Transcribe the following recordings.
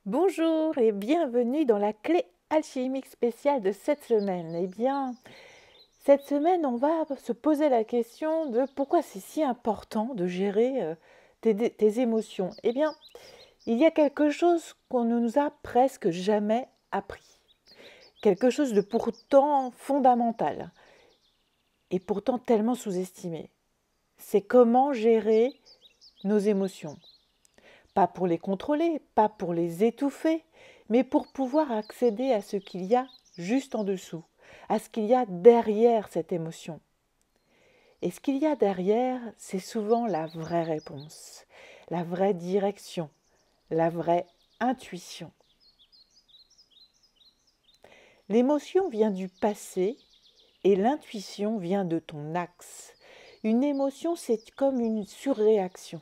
Bonjour et bienvenue dans la clé alchimique spéciale de cette semaine. Eh bien, cette semaine, on va se poser la question de pourquoi c'est si important de gérer tes émotions. Eh bien, il y a quelque chose qu'on ne nous a presque jamais appris. Quelque chose de pourtant fondamental et pourtant tellement sous-estimé. C'est comment gérer nos émotions. Pas pour les contrôler, pas pour les étouffer, mais pour pouvoir accéder à ce qu'il y a juste en dessous, à ce qu'il y a derrière cette émotion. Et ce qu'il y a derrière, c'est souvent la vraie réponse, la vraie direction, la vraie intuition. L'émotion vient du passé et l'intuition vient de ton axe. Une émotion, c'est comme une surréaction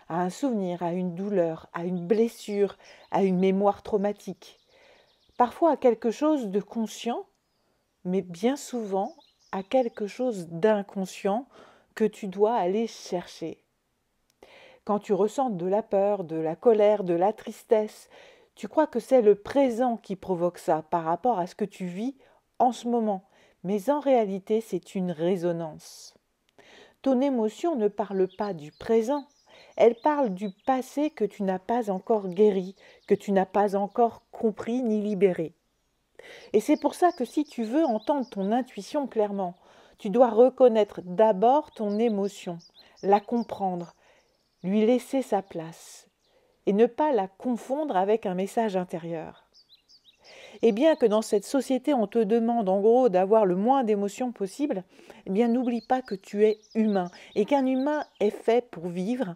à un souvenir, à une douleur, à une blessure, à une mémoire traumatique. Parfois à quelque chose de conscient, mais bien souvent à quelque chose d'inconscient que tu dois aller chercher. Quand tu ressens de la peur, de la colère, de la tristesse, tu crois que c'est le présent qui provoque ça par rapport à ce que tu vis en ce moment. Mais en réalité, c'est une résonance. Ton émotion ne parle pas du présent, elle parle du passé que tu n'as pas encore guéri, que tu n'as pas encore compris ni libéré. Et c'est pour ça que si tu veux entendre ton intuition clairement, tu dois reconnaître d'abord ton émotion, la comprendre, lui laisser sa place et ne pas la confondre avec un message intérieur. Et bien que dans cette société on te demande en gros d'avoir le moins d'émotions possible, eh bien n'oublie pas que tu es humain et qu'un humain est fait pour vivre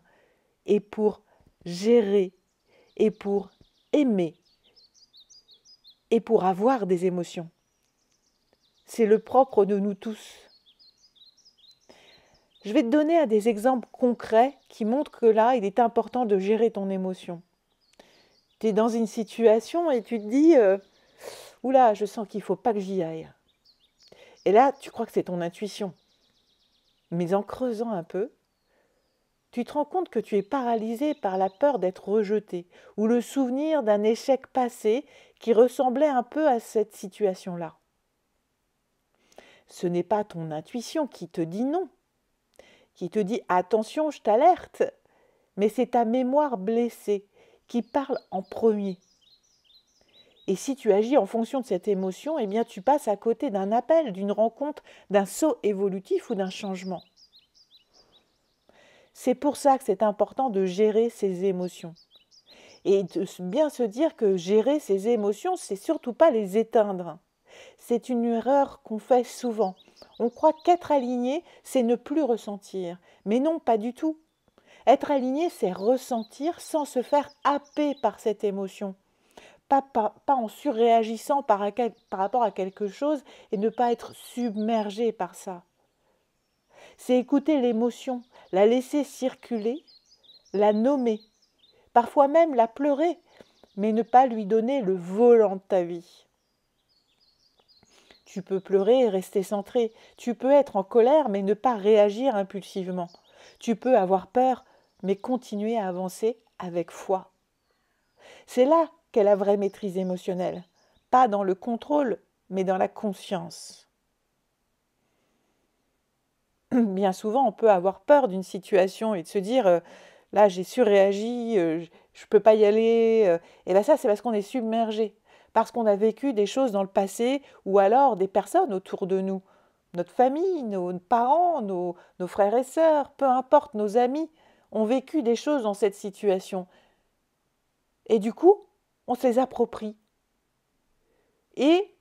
et pour gérer et pour aimer et pour avoir des émotions. C'est le propre de nous tous. Je vais te donner des exemples concrets qui montrent que là, il est important de gérer ton émotion. Tu es dans une situation et tu te dis oula, je sens qu'il ne faut pas que j'y aille. Et là, tu crois que c'est ton intuition. Mais en creusant un peu, tu te rends compte que tu es paralysé par la peur d'être rejeté ou le souvenir d'un échec passé qui ressemblait un peu à cette situation-là. Ce n'est pas ton intuition qui te dit non, qui te dit attention, je t'alerte, mais c'est ta mémoire blessée qui parle en premier. Et si tu agis en fonction de cette émotion, eh bien tu passes à côté d'un appel, d'une rencontre, d'un saut évolutif ou d'un changement. C'est pour ça que c'est important de gérer ses émotions. Et de bien se dire que gérer ses émotions, c'est surtout pas les éteindre. C'est une erreur qu'on fait souvent. On croit qu'être aligné, c'est ne plus ressentir. Mais non, pas du tout. Être aligné, c'est ressentir sans se faire happer par cette émotion. Pas en surréagissant par rapport à quelque chose et ne pas être submergé par ça. C'est écouter l'émotion, la laisser circuler, la nommer, parfois même la pleurer, mais ne pas lui donner le volant de ta vie. Tu peux pleurer et rester centré. Tu peux être en colère mais ne pas réagir impulsivement. Tu peux avoir peur mais continuer à avancer avec foi. C'est là qu'est la vraie maîtrise émotionnelle. Pas dans le contrôle, mais dans la conscience. Bien souvent, on peut avoir peur d'une situation et de se dire là, j'ai surréagi, je ne peux pas y aller. Et bien ça, c'est parce qu'on est submergé, parce qu'on a vécu des choses dans le passé ou alors des personnes autour de nous. Notre famille, nos parents, nos frères et sœurs, peu importe, nos amis, ont vécu des choses dans cette situation. Et du coup, on se les approprie. Et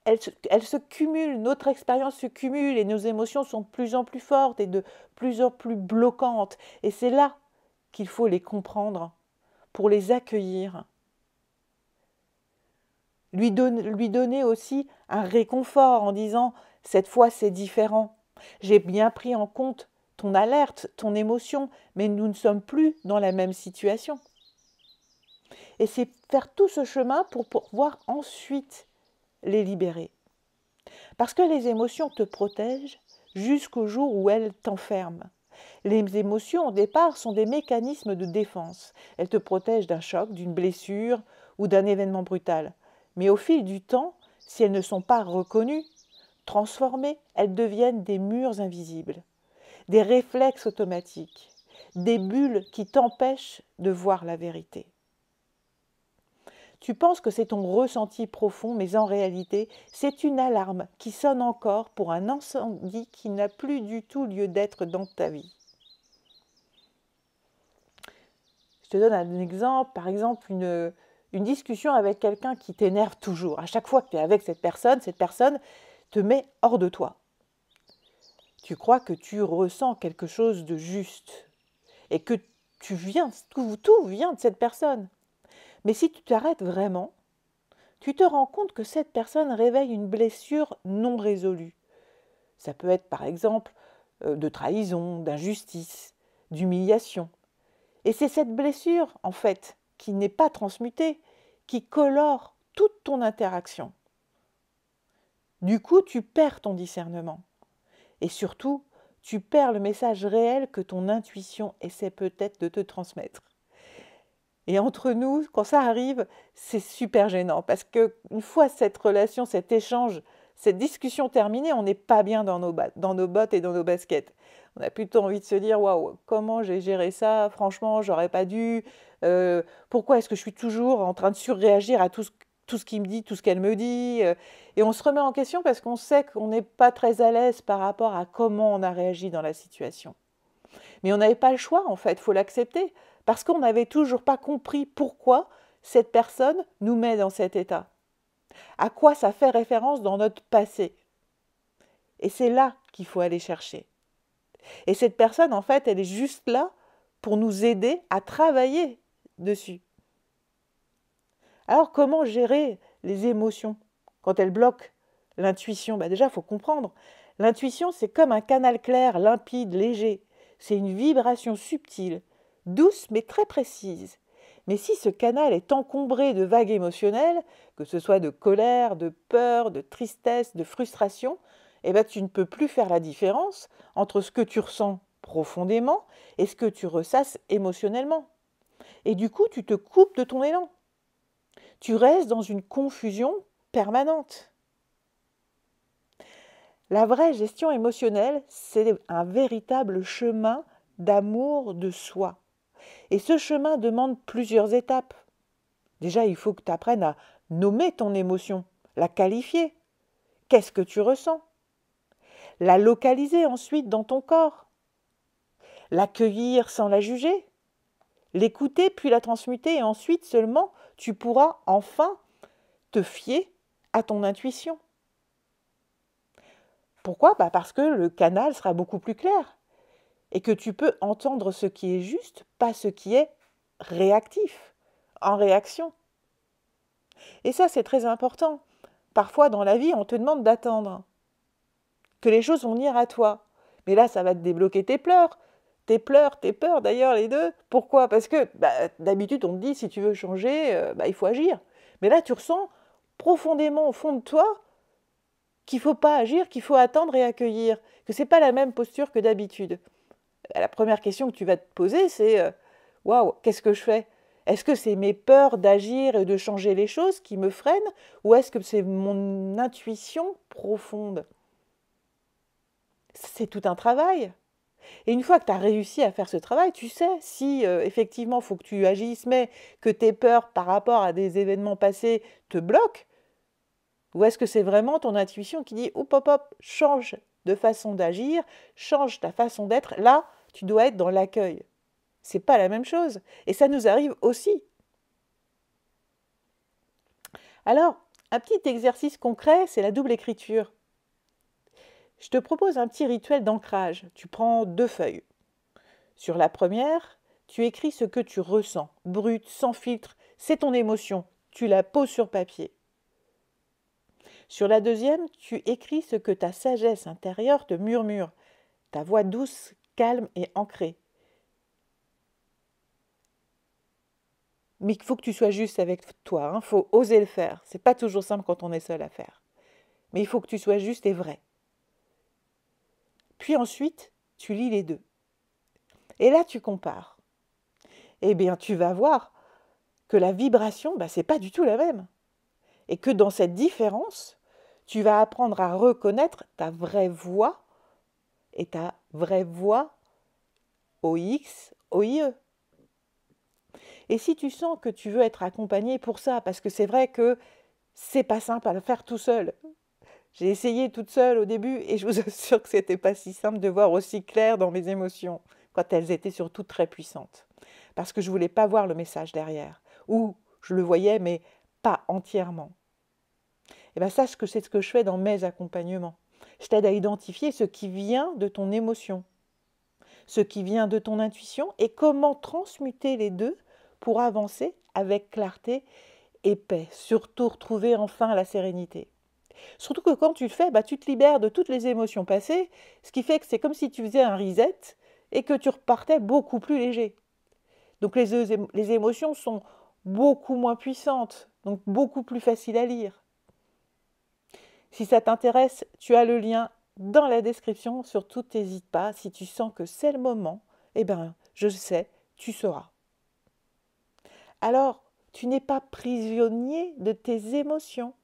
elles se cumulent, notre expérience se cumule et nos émotions sont de plus en plus fortes et de plus en plus bloquantes. Et c'est là qu'il faut les comprendre pour les accueillir. Lui donner aussi un réconfort en disant « cette fois c'est différent, j'ai bien pris en compte ton alerte, ton émotion, mais nous ne sommes plus dans la même situation. » Et c'est faire tout ce chemin pour pouvoir ensuite les libérer. Parce que les émotions te protègent jusqu'au jour où elles t'enferment. Les émotions, au départ, sont des mécanismes de défense. Elles te protègent d'un choc, d'une blessure ou d'un événement brutal. Mais au fil du temps, si elles ne sont pas reconnues, transformées, elles deviennent des murs invisibles, des réflexes automatiques, des bulles qui t'empêchent de voir la vérité. Tu penses que c'est ton ressenti profond, mais en réalité, c'est une alarme qui sonne encore pour un incendie qui n'a plus du tout lieu d'être dans ta vie. Je te donne un exemple, par exemple une discussion avec quelqu'un qui t'énerve toujours. À chaque fois que tu es avec cette personne te met hors de toi. Tu crois que tu ressens quelque chose de juste et que tout vient de cette personne. Mais si tu t'arrêtes vraiment, tu te rends compte que cette personne réveille une blessure non résolue. Ça peut être par exemple de trahison, d'injustice, d'humiliation. Et c'est cette blessure, en fait, qui n'est pas transmutée, qui colore toute ton interaction. Du coup, tu perds ton discernement. Et surtout, tu perds le message réel que ton intuition essaie peut-être de te transmettre. Et entre nous, quand ça arrive, c'est super gênant parce qu'une fois cette relation, cet échange, cette discussion terminée, on n'est pas bien dans nos bottes et dans nos baskets. On a plutôt envie de se dire waouh, comment j'ai géré ça? Franchement, j'aurais pas dû. Pourquoi est-ce que je suis toujours en train de surréagir à tout ce qu'il me dit, tout ce qu'elle me dit? Et on se remet en question parce qu'on sait qu'on n'est pas très à l'aise par rapport à comment on a réagi dans la situation. Mais on n'avait pas le choix, en fait, il faut l'accepter, parce qu'on n'avait toujours pas compris pourquoi cette personne nous met dans cet état. À quoi ça fait référence dans notre passé. Et c'est là qu'il faut aller chercher. Et cette personne, en fait, elle est juste là pour nous aider à travailler dessus. Alors, comment gérer les émotions quand elles bloquent l'intuition? Déjà, il faut comprendre. L'intuition, c'est comme un canal clair, limpide, léger. C'est une vibration subtile, douce mais très précise. Mais si ce canal est encombré de vagues émotionnelles, que ce soit de colère, de peur, de tristesse, de frustration, tu ne peux plus faire la différence entre ce que tu ressens profondément et ce que tu ressasses émotionnellement. Et du coup, tu te coupes de ton élan. Tu restes dans une confusion permanente. La vraie gestion émotionnelle, c'est un véritable chemin d'amour de soi. Et ce chemin demande plusieurs étapes. Déjà, il faut que tu apprennes à nommer ton émotion, la qualifier. Qu'est-ce que tu ressens? La localiser ensuite dans ton corps. L'accueillir sans la juger. L'écouter puis la transmuter et ensuite seulement tu pourras enfin te fier à ton intuition. Pourquoi? Parce que le canal sera beaucoup plus clair et que tu peux entendre ce qui est juste, pas ce qui est réactif, en réaction. Et ça, c'est très important. Parfois, dans la vie, on te demande d'attendre, que les choses vont venir à toi. Mais là, ça va te débloquer tes pleurs, tes peurs d'ailleurs, les deux. Pourquoi? Parce que d'habitude, on te dit, si tu veux changer, il faut agir. Mais là, tu ressens profondément au fond de toi qu'il ne faut pas agir, qu'il faut attendre et accueillir, que ce n'est pas la même posture que d'habitude. La première question que tu vas te poser, c'est waouh, qu'est-ce que je fais? Est-ce que c'est mes peurs d'agir et de changer les choses qui me freinent, ou est-ce que c'est mon intuition profonde? C'est tout un travail. Et une fois que tu as réussi à faire ce travail, tu sais si effectivement il faut que tu agisses, mais que tes peurs par rapport à des événements passés te bloquent, ou est-ce que c'est vraiment ton intuition qui dit hop, hop, hop, change de façon d'agir, change ta façon d'être. Là, tu dois être dans l'accueil. C'est pas la même chose. Et ça nous arrive aussi. Alors, un petit exercice concret, c'est la double écriture. Je te propose un petit rituel d'ancrage. Tu prends 2 feuilles. Sur la première, tu écris ce que tu ressens, brut, sans filtre, c'est ton émotion. Tu la poses sur papier. Sur la deuxième, tu écris ce que ta sagesse intérieure te murmure, ta voix douce, calme et ancrée. Mais il faut que tu sois juste avec toi, il faut oser le faire. C'est pas toujours simple quand on est seul à faire. Mais il faut que tu sois juste et vrai. Puis ensuite, tu lis les deux. Et là, tu compares. Eh bien, tu vas voir que la vibration, c'est pas du tout la même. Et que dans cette différence, tu vas apprendre à reconnaître ta vraie voix et ta vraie voix OX, OIE. Et si tu sens que tu veux être accompagné pour ça, parce que c'est vrai que c'est pas simple à le faire tout seul. J'ai essayé toute seule au début et je vous assure que c'était pas si simple de voir aussi clair dans mes émotions, quand elles étaient surtout très puissantes. Parce que je voulais pas voir le message derrière. Ou je le voyais, mais pas entièrement. Et bien sache que c'est ce que je fais dans mes accompagnements. Je t'aide à identifier ce qui vient de ton émotion, ce qui vient de ton intuition et comment transmuter les deux pour avancer avec clarté et paix, surtout retrouver enfin la sérénité. Surtout que quand tu le fais, tu te libères de toutes les émotions passées, ce qui fait que c'est comme si tu faisais un reset et que tu repartais beaucoup plus léger. Donc les émotions sont beaucoup moins puissantes, donc beaucoup plus faciles à lire. Si ça t'intéresse, tu as le lien dans la description, surtout n'hésite pas, si tu sens que c'est le moment, je sais, tu sauras. Alors, tu n'es pas prisonnier de tes émotions.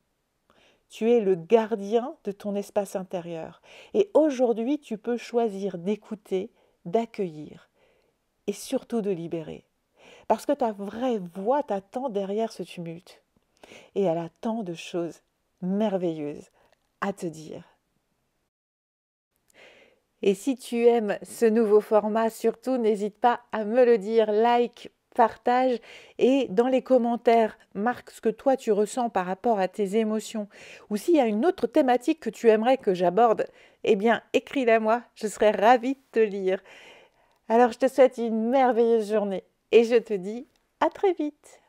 Tu es le gardien de ton espace intérieur. Et aujourd'hui, tu peux choisir d'écouter, d'accueillir et surtout de libérer. Parce que ta vraie voix t'attend derrière ce tumulte. Et elle a tant de choses merveilleuses à te dire. Et si tu aimes ce nouveau format, surtout n'hésite pas à me le dire, like, partage et dans les commentaires, marque ce que toi tu ressens par rapport à tes émotions. Ou s'il y a une autre thématique que tu aimerais que j'aborde, écris-la moi, je serai ravie de te lire. Alors je te souhaite une merveilleuse journée et je te dis à très vite.